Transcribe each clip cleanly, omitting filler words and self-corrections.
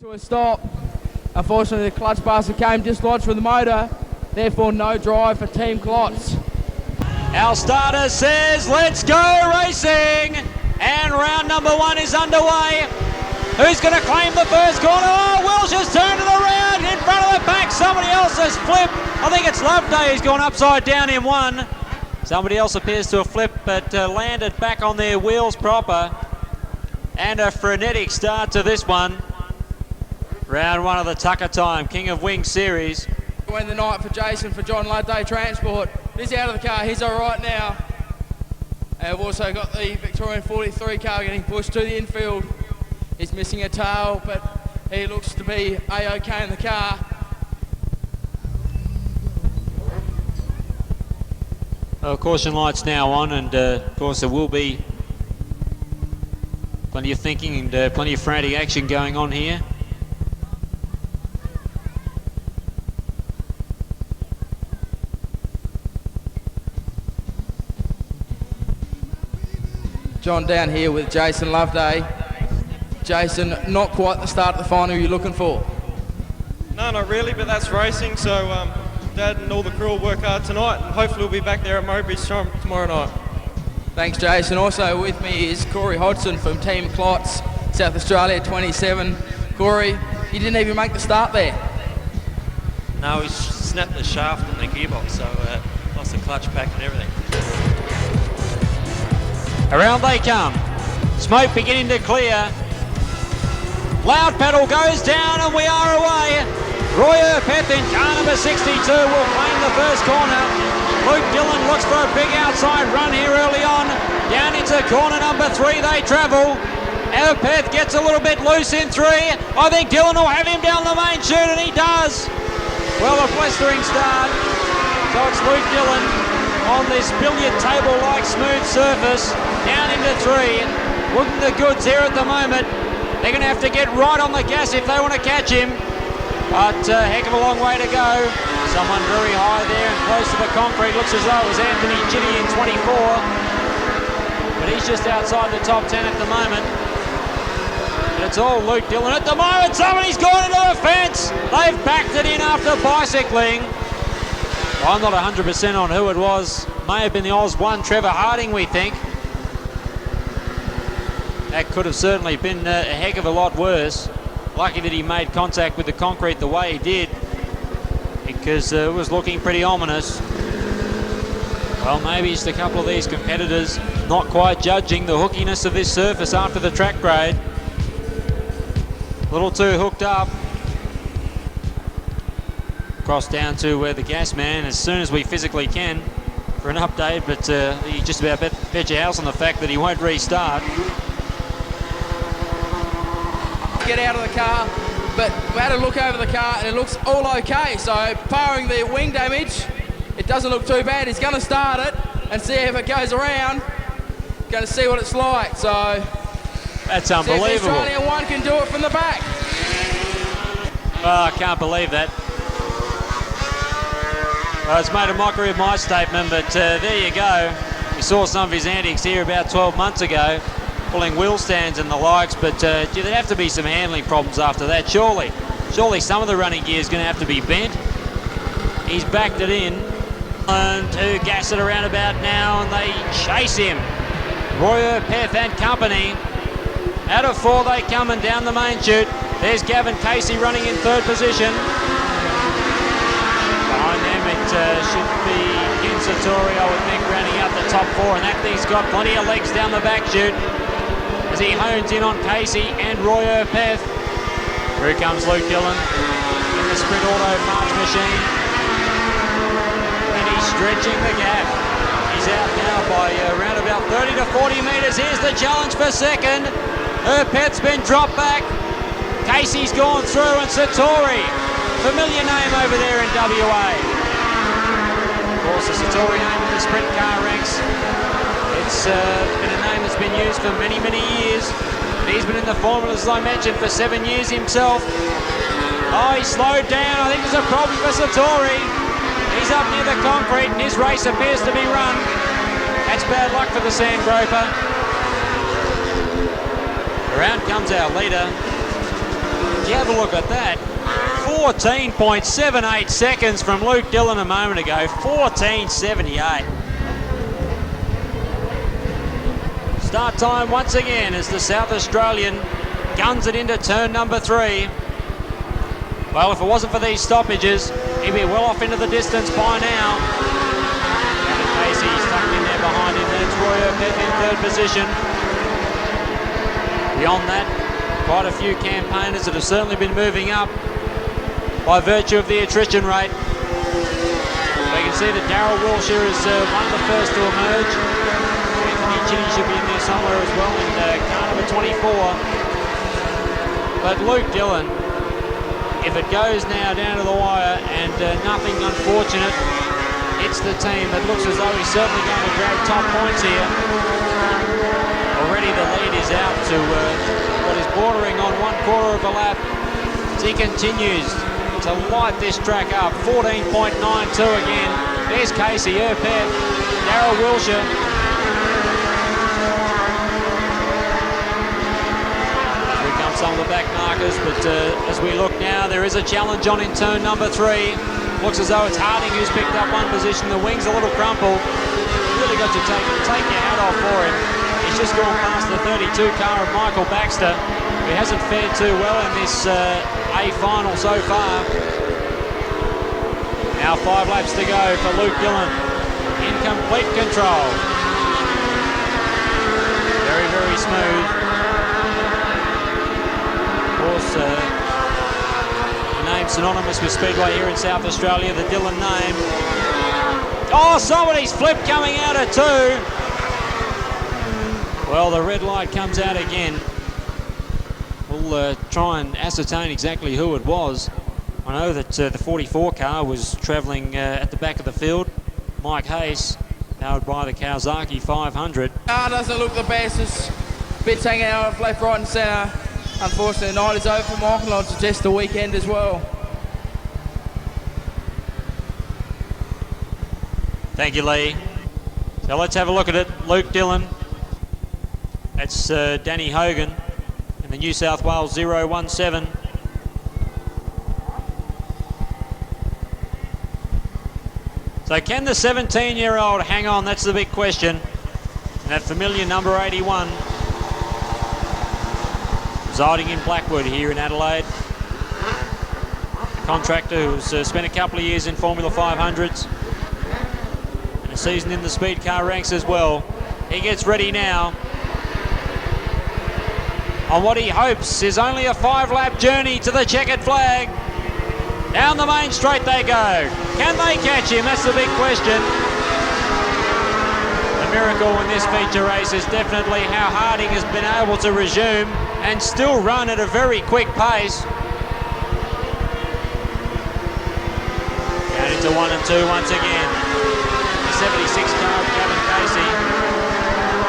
To a stop. Unfortunately, the clutch basket came dislodged from the motor, therefore no drive for Team Klotz. Our starter says, let's go racing! And round number one is underway. Who's going to claim the first corner? Oh, Welsh has turned it around in front of the pack. Somebody else has flipped. I think it's Loveday who's gone upside down in one. Somebody else appears to have flipped, but landed back on their wheels proper. And a frenetic start to this one. Round one of the Tucker Time King of Wings series. Win the night for Jason for John Loveday Transport. He's out of the car, he's all right now. And we've also got the Victorian 43 car getting pushed to the infield. He's missing a tail, but he looks to be A-OK in the car. Well, caution lights now on, and of course there will be plenty of thinking and plenty of frantic action going on here. John down here with Jason Loveday. Jason, not quite the start of the final you're looking for. No, not really, but that's racing, so Dad and all the crew will work hard tonight, and hopefully we'll be back there at Mowbray tomorrow night. Thanks, Jason. Also with me is Corey Hodgson from Team Klotz, South Australia 27. Corey, you didn't even make the start there. No, we snapped the shaft in the gearbox, so lost the clutch pack and everything. Around they come. Smoke beginning to clear. Loud pedal goes down and we are away. Roy Erpeth in car number 62 will claim the first corner. Luke Dillon looks for a big outside run here early on. Down into corner number 3 they travel. Erpeth gets a little bit loose in 3. I think Dillon will have him down the main chute, and he does. Well, a blistering start. So it's Luke Dillon on this billiard table-like smooth surface, down into 3. Looking the goods here at the moment. They're going to have to get right on the gas if they want to catch him. But a heck of a long way to go. Someone very high there and close to the concrete. Looks as though it was Anthony Chitty in 24. But he's just outside the top 10 at the moment. And it's all Luke Dillon at the moment. Somebody's gone into a fence. They've backed it in after bicycling. I'm not 100% on who it was. May have been the Oz 1, Trevor Harding, we think. That could have certainly been a heck of a lot worse. Lucky that he made contact with the concrete the way he did, because it was looking pretty ominous. Well, maybe it's a couple of these competitors not quite judging the hookiness of this surface after the track grade. A little too hooked up. Cross down to where the gas man, as soon as we physically can, for an update, but you just about bet your house on the fact that he won't restart. Get out of the car, but we had a look over the car and it looks all okay. So, barring the wing damage, it doesn't look too bad. He's going to start it and see if it goes around. Going to see what it's like. So, that's unbelievable. The Australian 1 can do it from the back. Oh, I can't believe that. Well, it's made a mockery of my statement, but there you go. We saw some of his antics here about 12 months ago, pulling wheel stands and the likes, but there'd have to be some handling problems after that, surely. Surely some of the running gear is going to have to be bent. He's backed it in. And to gas it around about now, and they chase him. Roy Erpeth and company. Out of 4 they come and down the main chute. There's Gavin Casey running in 3rd position. Behind them it should be Ken Sartori, I would think, rounding out the top 4, and that thing's got plenty of legs down the back chute as he hones in on Casey and Roy Erpeth. Here comes Luke Dillon in the Sprint Auto March machine, and he's stretching the gap. He's out now by around about 30 to 40 metres. Here's the challenge for second. Erpeth's been dropped back. Casey's gone through, and Sartori, familiar name over there in WA. Of course, the Sartori name in the sprint car ranks. It's been a name that's been used for many, many years. But he's been in the formulas, as I mentioned, for 7 years himself. Oh, he slowed down. I think there's a problem for Sartori. He's up near the concrete, and his race appears to be run. That's bad luck for the sand groper. Around comes our leader. you have a look at that. 14.78 seconds from Luke Dillon a moment ago. 14.78. Start time once again as the South Australian guns it into turn number 3. Well, if it wasn't for these stoppages, he'd be well off into the distance by now. Gavin Casey's tucked in there behind him. That's Roy O'Peth in 3rd position. Beyond that, quite a few campaigners that have certainly been moving up by virtue of the attrition rate. We can see that Darryl Wilshire is one of the first to emerge. Anthony Chitty should be in there somewhere as well in car number 24. But Luke Dillon, if it goes now down to the wire and nothing unfortunate hits the team, it looks as though he's certainly going to grab top points here. Already the lead is out to what is bordering on 1/4 of a lap as he continues to light this track up. 14.92 again. There's Casey, O'Peth, Darryl Wilshire. Here come some of the back markers, but as we look now, there is a challenge on in turn number 3. Looks as though it's Harding who's picked up one position. The wing's a little crumpled. Really got to take your hat off for him. He's just gone past the 32 car of Michael Baxter, who hasn't fared too well in this A final so far. Now 5 laps to go for Luke Dillon in complete control. Very, very smooth. Of course, a name synonymous with Speedway here in South Australia, the Dillon name. Oh, somebody's flipped coming out of 2. Well, the red light comes out again. We'll try and ascertain exactly who it was. I know that the 44 car was travelling at the back of the field. Mike Hayes, powered by the Kawasaki 500. Car doesn't look the best. It's bits hanging out of left, right and centre. Unfortunately, the night is over for Michael. I'd suggest the weekend as well. Thank you, Lee. So let's have a look at it. Luke Dillon. That's Danny Hogan in the New South Wales 017. So can the 17-year-old hang on? That's the big question. And that familiar number 81, residing in Blackwood here in Adelaide. A contractor who's spent a couple of years in Formula 500s and a season in the speed car ranks as well. He gets ready now on what he hopes is only a 5-lap journey to the checkered flag. Down the main straight they go. Can they catch him? That's the big question. The miracle in this feature race is definitely how Harding has been able to resume and still run at a very quick pace. Down into 1 and 2 once again. The 76 car of Gavin Casey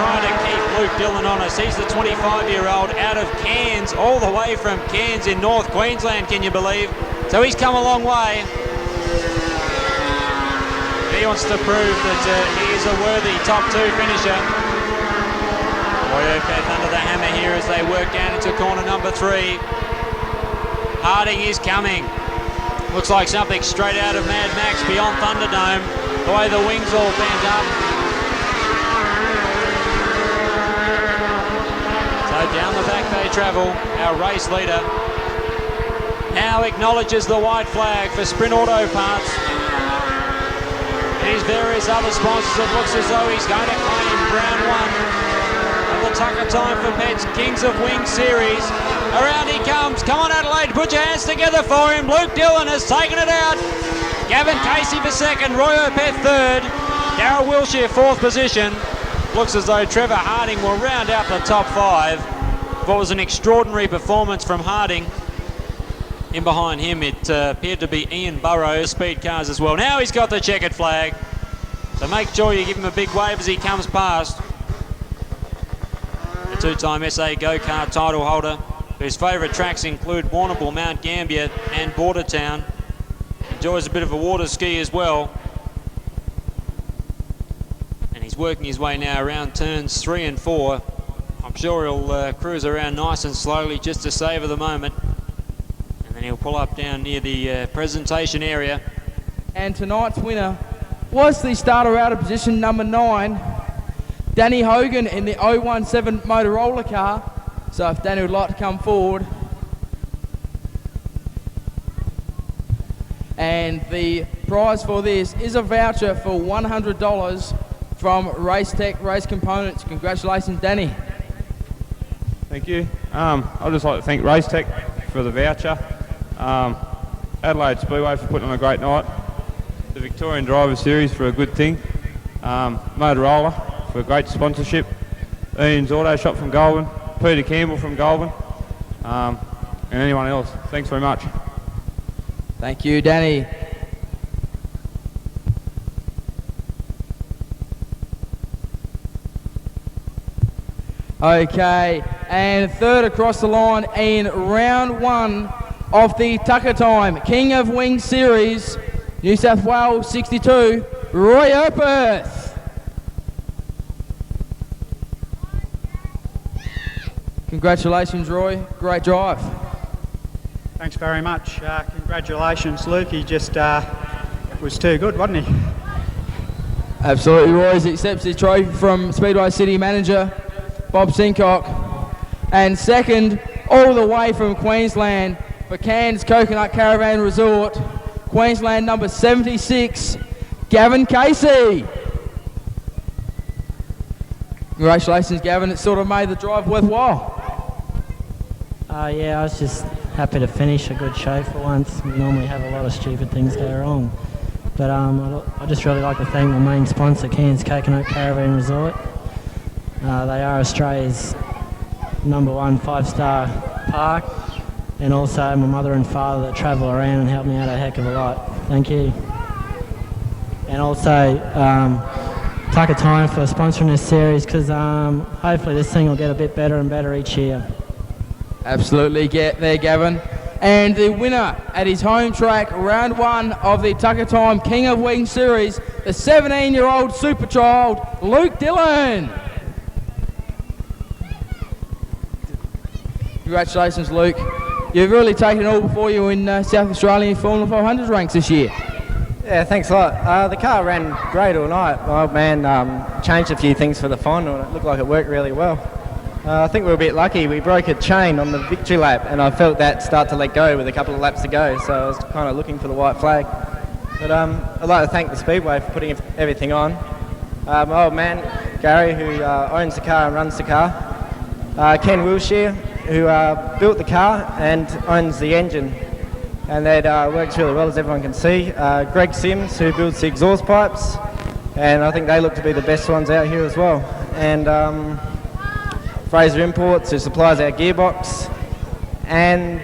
trying to keep Luke Dillon honest. He's the 25-year-old out of Cairns, all the way from Cairns in North Queensland, can you believe? So he's come a long way. He wants to prove that he is a worthy top 2 finisher. Roy O'Peth under the hammer here as they work down into corner number 3. Harding is coming. Looks like something straight out of Mad Max beyond Thunderdome, the way the wings all bent up. So down the back they travel, our race leader now acknowledges the white flag for Sprint Auto Parts. And his various other sponsors, it looks as though he's going to claim round 1 of the Tucker Time for Pets Kings of Wings series. Around he comes. Come on, Adelaide, put your hands together for him. Luke Dillon has taken it out. Gavin Casey for 2nd, Roy O'Peth 3rd, Darryl Wilshire 4th position. Looks as though Trevor Harding will round out the top 5. What was an extraordinary performance from Harding. In behind him, it appeared to be Ian Burrows, speed cars as well. Now he's got the checkered flag. So make sure you give him a big wave as he comes past. The 2-time SA go-kart title holder, whose favourite tracks include Warrnambool, Mount Gambier and Bordertown. Enjoys a bit of a water ski as well. And he's working his way now around turns 3 and 4. I'm sure he'll cruise around nice and slowly just to savour the moment. And then he'll pull up down near the presentation area. And tonight's winner was the starter out of position number 9, Danny Hogan in the 017 Motorola car. So if Danny would like to come forward. And the prize for this is a voucher for $100 from Race Tech Race Components. Congratulations, Danny. Thank you. I'd just like to thank Race Tech for the voucher, Adelaide Speedway for putting on a great night, the Victorian Driver Series for a good thing, Motorola for a great sponsorship, Ian's Auto Shop from Goulburn, Peter Campbell from Goulburn, and anyone else. Thanks very much. Thank you, Danny. Okay, and third across the line in round 1 of the Tucker Time King of Wings Series, New South Wales 62, Roy Opeth. Congratulations, Roy. Great drive. Thanks very much. Congratulations, Luke. He just was too good, wasn't he? Absolutely, Roy accepts his trophy from Speedway City Manager Bob Sincock. And second, all the way from Queensland for Cairns Coconut Caravan Resort, Queensland number 76, Gavin Casey. Congratulations, Gavin. It sort of made the drive worthwhile. Yeah, I was just happy to finish a good show for once. We normally have a lot of stupid things go wrong. But I just really like to thank my main sponsor, Cairns Coconut Caravan Resort. They are Australia's #1 5-star park, and also my mother and father that travel around and help me out a heck of a lot. Thank you. And also Tucker Time for sponsoring this series, because hopefully this thing will get a bit better and better each year. Absolutely, get there, Gavin. And the winner at his home track, round 1 of the Tucker Time King of Wings Series, the 17-year-old super child, Luke Dillon. Congratulations, Luke. You've really taken it all before you in South Australian Formula 500 ranks this year. Yeah, thanks a lot. The car ran great all night. My old man changed a few things for the final, and it looked like it worked really well. I think we were a bit lucky. We broke a chain on the victory lap, and I felt that start to let go with a couple of laps to go, so I was kind of looking for the white flag. But I'd like to thank the Speedway for putting everything on. My old man, Gary, who owns the car and runs the car. Ken Wilshire, who built the car and owns the engine. And that works really well, as everyone can see. Greg Sims, who builds the exhaust pipes. And I think they look to be the best ones out here as well. And Fraser Imports, who supplies our gearbox, and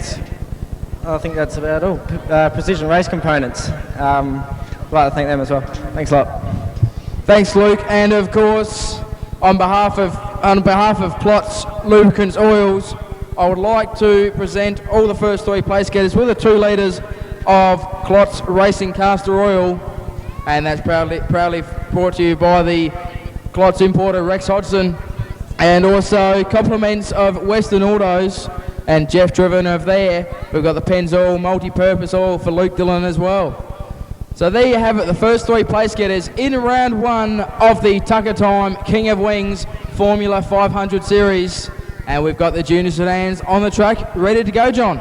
I think that's about all. Precision Race Components. I'd like to thank them as well. Thanks a lot. Thanks, Luke. And of course, on behalf of Plots Lubricants Oils, I would like to present all the first 3 place getters with the 2 litres of Clots Racing Castor Oil, and that's proudly brought to you by the Clots importer Rex Hodgson. And also compliments of Western Autos and Jeff Driven over there. We've got the Pennzoil multi-purpose oil for Luke Dillon as well. So there you have it, the first 3 place getters in round 1 of the Tucker Time King of Wings Formula 500 Series. And we've got the junior sedans on the track ready to go, John.